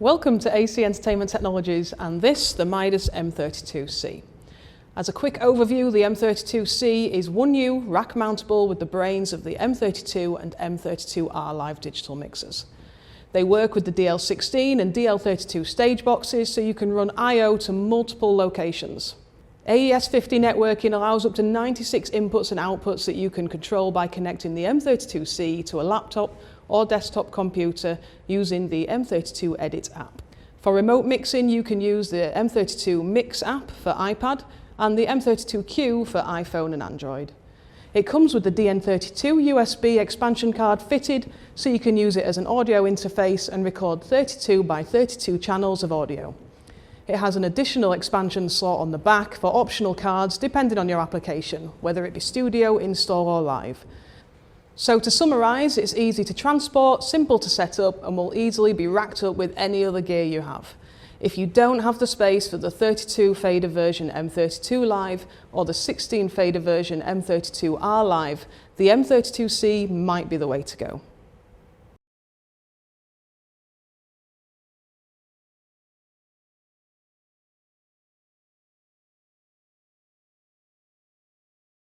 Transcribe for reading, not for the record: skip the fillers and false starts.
Welcome to AC Entertainment Technologies and this, the Midas M32C. As a quick overview, the M32C is 1U rack mountable with the brains of the M32 and M32R live digital mixers. They work with the DL16 and DL32 stage boxes so you can run I/O to multiple locations. AES50 networking allows up to 96 inputs and outputs that you can control by connecting the M32C to a laptop or desktop computer using the M32 Edit app. For remote mixing, you can use the M32 Mix app for iPad and the M32Q for iPhone and Android. It comes with the DN32 USB expansion card fitted so you can use it as an audio interface and record 32 by 32 channels of audio. It has an additional expansion slot on the back for optional cards depending on your application, whether it be studio, install or live. So to summarise, it's easy to transport, simple to set up and will easily be racked up with any other gear you have. If you don't have the space for the 32 fader version M32 Live or the 16 fader version M32R Live, the M32C might be the way to go.